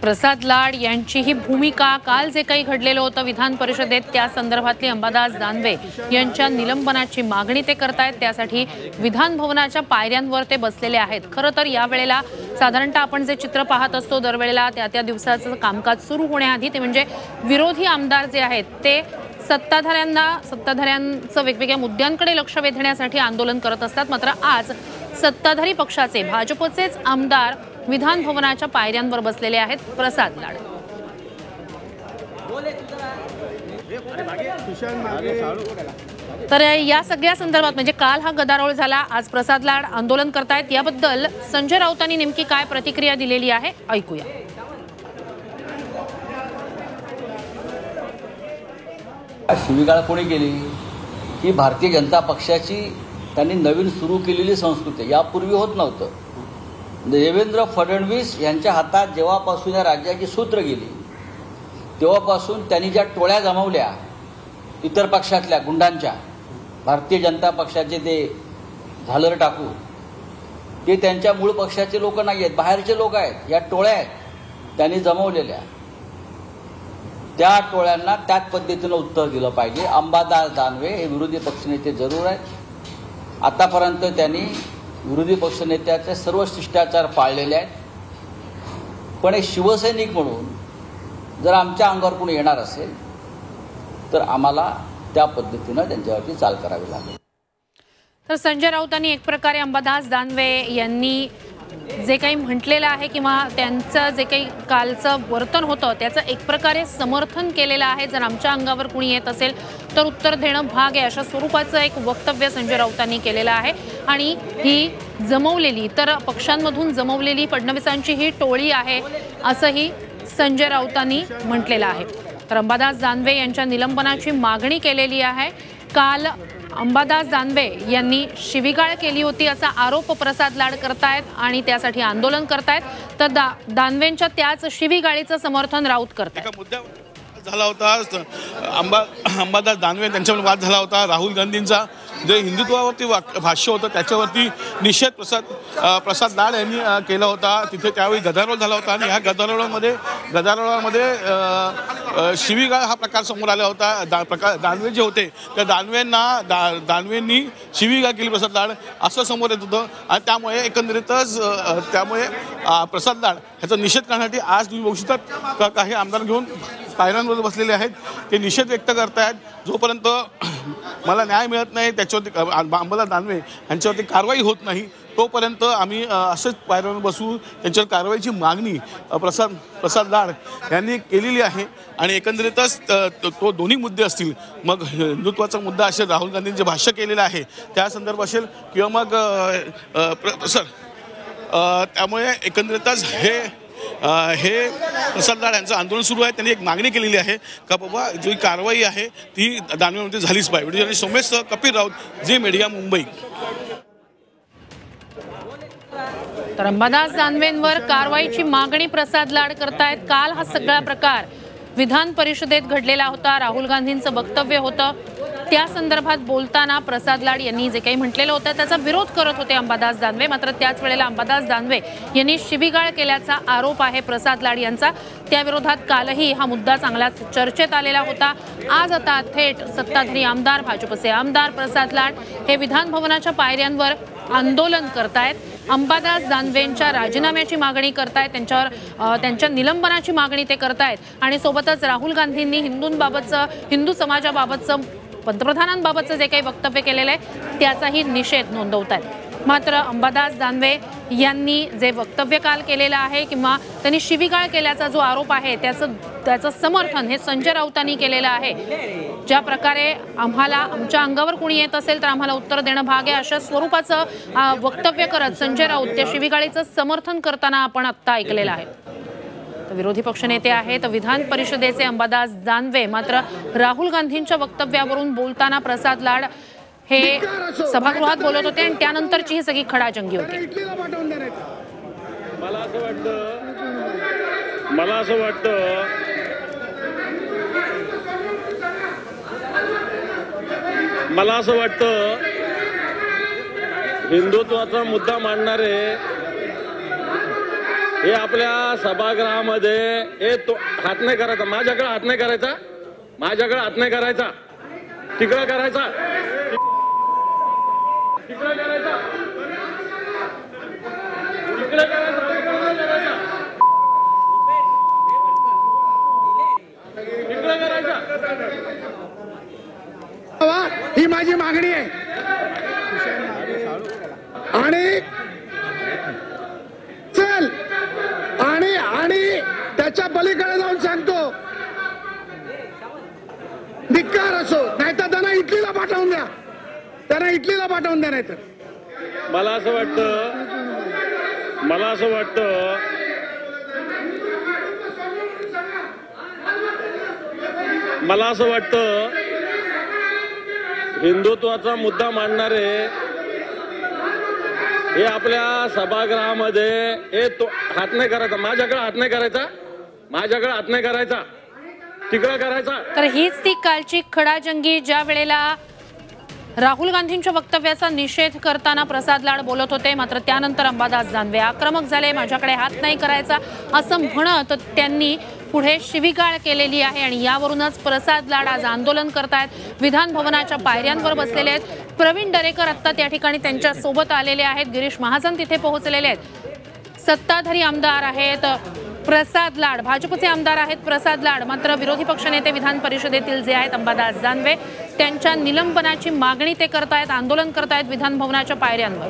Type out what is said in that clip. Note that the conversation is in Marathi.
प्रसाद लाड यांची ही भूमिका, काल जे काही घडलेलं होतं विधान परिषदेत त्या संदर्भातली अंबादास दानवे यांच्या निलंबनाची मागणी ते करतायत। त्यासाठी विधान भवनाच्या पायऱ्यांवर ते बसलेले आहेत। खरं तर या वेळेला साधारणतः आपण जे चित्र पाहत असतो दरवेळेला त्या दिवसाचं कामकाज सुरू होण्याआधी ते म्हणजे विरोधी आमदार जे आहेत ते सत्ताधाऱ्यांचं वेगवेगळ्या मुद्द्यांकडे लक्ष वेधण्यासाठी आंदोलन करत असतात। मात्र आज सत्ताधारी पक्षाचे भाजपचेच आमदार विधान भवनाच्या पायऱ्यांवर बसलेले आहेत। प्रसाद लाड तर या सगळ्या संदर्भात म्हणजे काल हा गदारोळ झाला, आज प्रसाद लाड आंदोलन करतायत। याबद्दल संजय राऊतांनी नेमकी काय प्रतिक्रिया दिलेली आहे ऐकूया। शिवीगाळ कोणी केली? ही भारतीय जनता पक्षाची त्यांनी नवीन सुरू केलेली संस्कृती, यापूर्वी होत नव्हतं। देवेंद्र फडणवीस यांच्या हातात जेव्हापासून या राज्याची सूत्र गेली तेव्हापासून त्यांनी ज्या टोळ्या जमवल्या इतर पक्षातल्या गुंडांच्या, भारतीय जनता पक्षाचे ते झालर टाकू, ते त्यांच्या मूळ पक्षाचे लोक नाही आहेत, बाहेरचे लोक आहेत। या टोळ्या आहेत त्यांनी जमवलेल्या, त्या टोळ्यांना त्याच पद्धतीनं उत्तर दिलं पाहिजे। अंबादास दानवे हे विरोधी पक्षनेते जरूर आहेत, आतापर्यंत त्यांनी विरोधी पक्षनेत्याचे सर्व शिष्टाचार पाळलेले आहेत, पण एक शिवसैनिक म्हणून जर आमच्या अंगावर कोणी येणार असेल तर आम्हाला त्या पद्धतीनं त्यांच्यावरती चाल करावी लागेल। तर संजय राऊतांनी एक प्रकारे अंबादास दानवे यांनी जे काही म्हटलेलं आहे किंवा त्यांचं जे काही कालचं वर्तन होतं त्याचं एक प्रकारे समर्थन केलेलं आहे। जर आमच्या अंगावर कुणी येत असेल तर उत्तर देणं भाग आहे, अशा स्वरूपाचं एक वक्तव्य संजय राऊतांनी केलेलं आहे। आणि ही जमवलेली तर पक्षांमधून जमवलेली फडणवीसांची ही टोळी आहे असंही संजय राऊतांनी म्हटलेलं आहे। तर अंबादास दानवे यांच्या निलंबनाची मागणी केलेली आहे। काल अंबादास दानवे यांनी शिवीगाळ केली होती असा आरोप प्रसाद लाड करतायत आणि त्यासाठी आंदोलन करतायत। तर दानवेंच्या त्याच शिवीगाळीचं समर्थन राऊत करतायत। झाला होता अंबादास दानवे त्यांच्यामध्ये वाद झाला होता। राहुल गांधींचा जे हिंदुत्वावरती भाष्य होतं त्याच्यावरती निषेध प्रसाद लाड यांनी केला होता। तिथे त्यावेळी गदारोळ झाला होता आणि ह्या गदारोळामध्ये शिवीगाळ हा प्रकार समोर आला होता। दानवे जे होते त्या दानवेंनी शिवीगाळ केली प्रसाद लाड असं समोर येत होतं आणि त्यामुळे एकंदरीतच प्रसाद लाड ह्याचा निषेध करण्यासाठी आज तुम्ही बघू शकता काही आमदार घेऊन पायऱ्यांवर बसलेले आहेत, ते निषेध व्यक्त करतायत। जोपर्यंत मला न्याय मिळत नाही त्याच्यावरती अंबादास दानवे यांच्यावरती कारवाई होत नाही तोपर्यंत आम्ही असंच पायऱ्यांवर बसू, त्यांच्यावर कारवाईची मागणी प्रसाद लाड यांनी केलेली आहे। आणि एकंदरीतच तो दोन्ही मुद्दे असतील, मग हिंदुत्वाचा मुद्दा असेल, राहुल गांधींचे भाष्य केलेलं आहे त्या संदर्भ असेल किंवा मग त्यामुळे एकंदरीतच हे प्रसाद लाड यांचं आंदोलन सुरू आहे। त्यांनी एक मागणी केलेली आहे का बाबा जी कारवाई आहे ती दानवेमध्ये झालीच पाहिजे। आणि सोमेश कपिल राऊत, झी मीडिया, मुंबई। तर अंबादास दानवेंवर कारवाईची मागणी प्रसाद लाड करतायत। काल हा सगळा प्रकार विधान परिषदेत घडलेला होता, राहुल गांधींचं वक्तव्य होतं, त्या संदर्भात बोलताना प्रसाद लाड यांनी जे काही म्हटलेलं होतं त्याचा विरोध करत होते अंबादास दानवे। मात्र त्याच वेळेला अंबादास दानवे यांनी शिवीगाळ केल्याचा आरोप आहे प्रसाद लाड यांचा। त्या विरोधात कालही हा मुद्दा चांगलाच चर्चेत आलेला होता। आज आता थेट सत्ताधारी आमदार, भाजपचे आमदार प्रसाद लाड हे विधान भवनाच्या पायऱ्यांवर आंदोलन करतायत। अंबादास दानवेंच्या राजीनाम्याची मागणी करतायत, त्यांच्या निलंबनाची मागणी ते करतायत आणि सोबतच राहुल गांधींनी हिंदू समाजाबाबतचं, पंतप्रधानांबाबतचं जे काही वक्तव्य केलेलं आहे त्याचाही निषेध नोंदवतायत। मात्र अंबादास दानवे यांनी जे वक्तव्य काल केलेलं आहे किंवा त्यांनी शिवीगाळ केल्याचा जो आरोप आहे त्याचं समर्थन हे संजय राऊतांनी केलेलं आहे। ज्या प्रकारे आमच्या अंगावर कोणी येत असेल तर आम्हाला उत्तर देणं भाग आहे अशा स्वरूपाचं वक्तव्य करत संजय राऊत त्या शिवीगाळीचं समर्थन करताना आपण आत्ता ऐकलेलं आहे। विरोधी पक्षनेते आहेत विधान परिषदेचे अंबादास दानवे। मात्र राहुल गांधींच्या वक्तव्यावरून बोलताना प्रसाद लाड हे सभागृहात बोलत होते आणि त्यानंतरची ही सगळी खडाजंगी होती। मला असं वाटतं हिंदुत्वाचा मुद्दा मांडणारे हे आपल्या सभागृहामध्ये हात नाही करायचा, माझ्याकडे हात नाही करायचा, माझ्याकडे हात नाही करायचा, तिकडे करायचा, तिकडे करायचा, तिकडे करायचा, तिकडे करायचा. ही माझी मागणी आहे आणि चल आणि आणि त्याच्या पलीकडे जाऊन सांगतो, धिक्कार असो, नाहीतर त्यांना इटलीला पाठवून द्या, त्यांना इटलीला पाठवून द्या. नाहीतर मला असं वाटतं हिंदुत्वाचा मुद्दा मांडणारे हे आपल्या सभागृहामध्ये हात नाही करायचा, माझ्याकडे हात नाही करायचा, माझ्याकडे हात नाही करायचा, तिकडे करायचा. तर हीच ती कालची खडाजंगी ज्या वेळेला राहुल गांधींच्या वक्तव्याचा निषेध करताना प्रसाद लाड बोलत होते. मात्र त्यानंतर अंबादास दानवे आक्रमक झाले, माझ्याकडे हात नाही करायचा असं म्हणत त्यांनी पुढे शिवीगाळ केलेली आहे. आणि यावरूनच प्रसाद लाड आज आंदोलन करतायत, विधान भवनाच्या पायऱ्यांवर बसलेले आहेत. प्रवीण दरेकर आत्ता त्या ठिकाणी त्यांच्या सोबत आलेले आहेत, गिरीश महाजन तिथे पोहोचलेले आहेत. सत्ताधारी आमदार आहेत प्रसाद लाड, भाजपचे आमदार आहेत प्रसाद लाड, मात्र विरोधी पक्षनेते विधान परिषदेतील जे आहेत अंबादास दानवे, त्यांच्या निलंबनाची मागणी ते करतायत, आंदोलन करतायत विधान भवनाच्या पायऱ्यांवर.